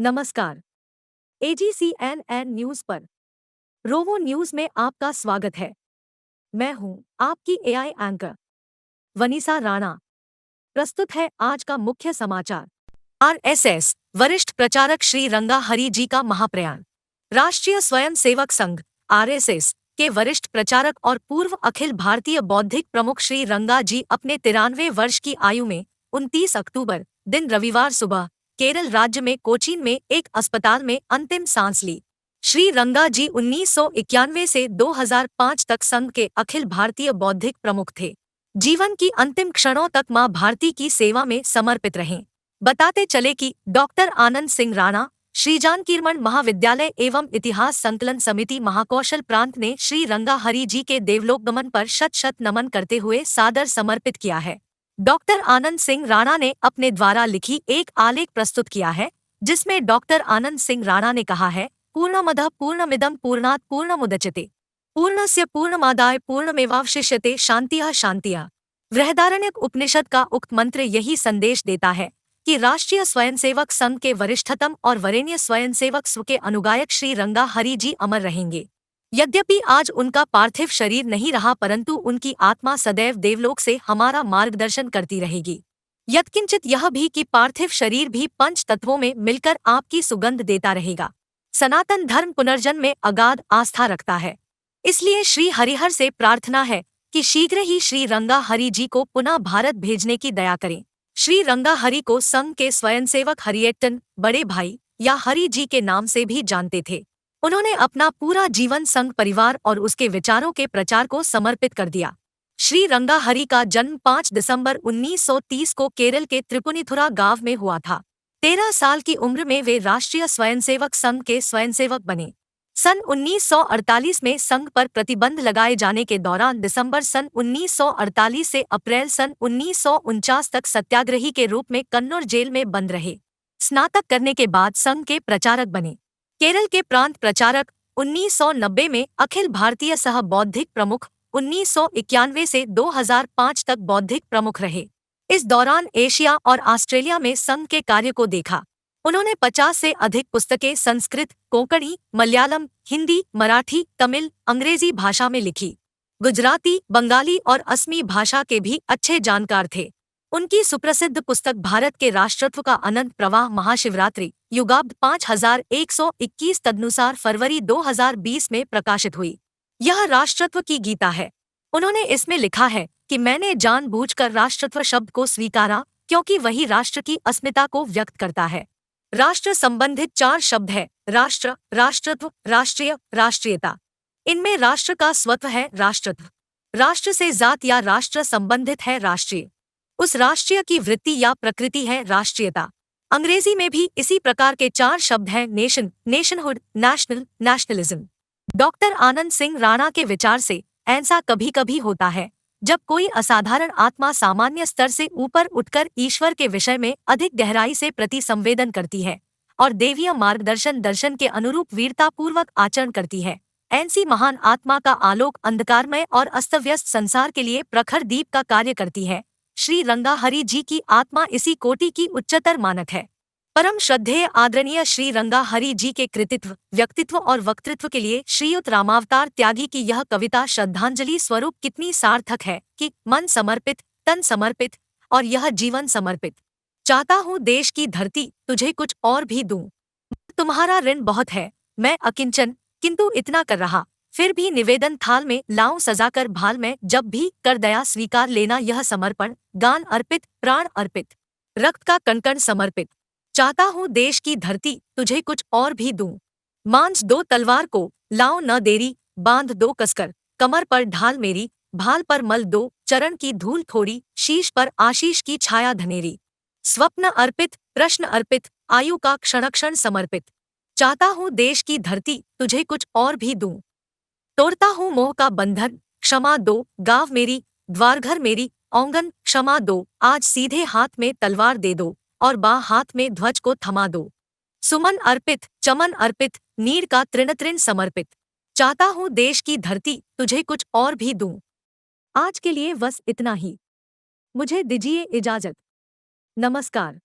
नमस्कार। एजीसीएनएन न्यूज पर रोवो न्यूज में आपका स्वागत है। मैं हूं आपकी एआई एंकर वनीसा राणा। प्रस्तुत है आज का मुख्य समाचार। आरएसएस वरिष्ठ प्रचारक श्री रंगा हरि जी का महाप्रयाण। राष्ट्रीय स्वयंसेवक संघ आरएसएस के वरिष्ठ प्रचारक और पूर्व अखिल भारतीय बौद्धिक प्रमुख श्री रंगा जी अपने 93 वर्ष की आयु में 29 अक्टूबर दिन रविवार सुबह केरल राज्य में कोचीन में एक अस्पताल में अंतिम सांस ली। श्री रंगा जी 1991 से 2005 तक संघ के अखिल भारतीय बौद्धिक प्रमुख थे। जीवन की अंतिम क्षणों तक मां भारती की सेवा में समर्पित रहे। बताते चले कि डॉक्टर आनंद सिंह राणा, श्री जानकीमठ महाविद्यालय एवं इतिहास संकलन समिति महाकौशल प्रांत ने श्री रंगा हरि जी के देवलोकगमन पर शत शत नमन करते हुए सादर समर्पित किया है। डॉक्टर आनंद सिंह राणा ने अपने द्वारा लिखी एक आलेख प्रस्तुत किया है, जिसमें डॉक्टर आनंद सिंह राणा ने कहा है, पूर्णमदः पूर्णमिदं पूर्णात् पूर्णमुदच्यते पूर्णस्य पूर्णमादाय पूर्णमेवावशिष्यते शान्तिः शान्तिः। बृहदारण्यक उपनिषद का उक्त मंत्र यही संदेश देता है कि राष्ट्रीय स्वयंसेवक संघ के वरिष्ठतम और वरेण्य स्वयंसेवक स्व के अनुगायक श्री रंगा हरि जी अमर रहेंगे। यद्यपि आज उनका पार्थिव शरीर नहीं रहा, परंतु उनकी आत्मा सदैव देवलोक से हमारा मार्गदर्शन करती रहेगी। यत्किंचित यह भी कि पार्थिव शरीर भी पंच तत्वों में मिलकर आपकी सुगंध देता रहेगा। सनातन धर्म पुनर्जन्म में अगाध आस्था रखता है, इसलिए श्री हरिहर से प्रार्थना है कि शीघ्र ही श्री रंगा हरि जी को पुनः भारत भेजने की दया करें। श्री रंगा हरि को संघ के स्वयंसेवक हरिएट्टन बड़े भाई या हरि जी के नाम से भी जानते थे। उन्होंने अपना पूरा जीवन संघ परिवार और उसके विचारों के प्रचार को समर्पित कर दिया। श्री रंगा हरि का जन्म 5 दिसंबर 1930 को केरल के त्रिपुनिथुरा गांव में हुआ था। 13 साल की उम्र में वे राष्ट्रीय स्वयंसेवक संघ के स्वयंसेवक बने। सन 1948 में संघ पर प्रतिबंध लगाए जाने के दौरान दिसंबर सन 1948 से अप्रैल सन 1949 तक सत्याग्रही के रूप में कन्नौर जेल में बंद रहे। स्नातक करने के बाद संघ के प्रचारक बने। केरल के प्रांत प्रचारक 1990 में अखिल भारतीय सह बौद्धिक प्रमुख, 1991 से 2005 तक बौद्धिक प्रमुख रहे। इस दौरान एशिया और ऑस्ट्रेलिया में संघ के कार्य को देखा। उन्होंने 50 से अधिक पुस्तकें संस्कृत, कोंकणी, मलयालम, हिंदी, मराठी, तमिल, अंग्रेजी भाषा में लिखी। गुजराती, बंगाली और असमी भाषा के भी अच्छे जानकार थे। उनकी सुप्रसिद्ध पुस्तक भारत के राष्ट्रत्व का अनंत प्रवाह महाशिवरात्रि युगाब्द 5121 तदनुसार फरवरी 2020 में प्रकाशित हुई। यह राष्ट्रत्व की गीता है। उन्होंने इसमें लिखा है कि मैंने जानबूझकर राष्ट्रत्व शब्द को स्वीकारा क्योंकि वही राष्ट्र की अस्मिता को व्यक्त करता है। राष्ट्र संबंधित 4 शब्द है: राष्ट्र, राष्ट्रत्व, राष्ट्रीय, राष्ट्रीयता। इनमें राष्ट्र का स्वत्व है राष्ट्रत्व। राष्ट्र से जात या राष्ट्र संबंधित है राष्ट्रीय। उस राष्ट्रीय की वृत्ति या प्रकृति है राष्ट्रीयता। अंग्रेजी में भी इसी प्रकार के 4 शब्द हैं: nation, nationhood, national, nationalism. Doctor Anand Singh Rana के विचार से ऐसा कभी कभी होता है जब कोई असाधारण आत्मा सामान्य स्तर से ऊपर उठकर ईश्वर के विषय में अधिक गहराई से प्रति संवेदन करती है और देवीय मार्गदर्शन दर्शन के अनुरूप वीरतापूर्वक आचरण करती है। ऐसी महान आत्मा का आलोक अंधकारमय और अस्तव्यस्त संसार के लिए प्रखर दीप का कार्य करती है। श्री रंगा हरि जी की आत्मा इसी कोटि की उच्चतर मानक है। परम श्रद्धेय आदरणीय श्री रंगा हरि जी के कृतित्व, व्यक्तित्व और वक्तृत्व के लिए श्रीयुत रामावतार त्यागी की यह कविता श्रद्धांजलि स्वरूप कितनी सार्थक है कि मन समर्पित, तन समर्पित और यह जीवन समर्पित। चाहता हूँ देश की धरती तुझे कुछ और भी दूं। तुम्हारा ऋण बहुत है, मैं अकिंचन किंतु इतना कर रहा, फिर भी निवेदन थाल में लाऊं सजाकर भाल में, जब भी कर दया स्वीकार लेना यह समर्पण। गान अर्पित, प्राण अर्पित, रक्त का कणकण समर्पित। चाहता हूँ देश की धरती तुझे कुछ और भी दूं। मांझ दो तलवार को, लाओ न देरी, बांध दो कसकर, कमर पर ढाल मेरी, भाल पर मल दो, चरण की धूल थोड़ी, शीश पर आशीष की छाया धनेरी। स्वप्न अर्पित, प्रश्न अर्पित, आयु का क्षण क्षण समर्पित। चाहता हूँ देश की धरती तुझे कुछ और भी दूं। तोड़ता हूँ मोह का बंधन, क्षमा दो, गाँव मेरी, द्वारघर मेरी, औंगन क्षमा दो, आज सीधे हाथ में तलवार दे दो और बाँ हाथ में ध्वज को थमा दो। सुमन अर्पित, चमन अर्पित, नीड़ का तृण तृण समर्पित। चाहता हूँ देश की धरती तुझे कुछ और भी दूं। आज के लिए बस इतना ही। मुझे दीजिए इजाजत। नमस्कार।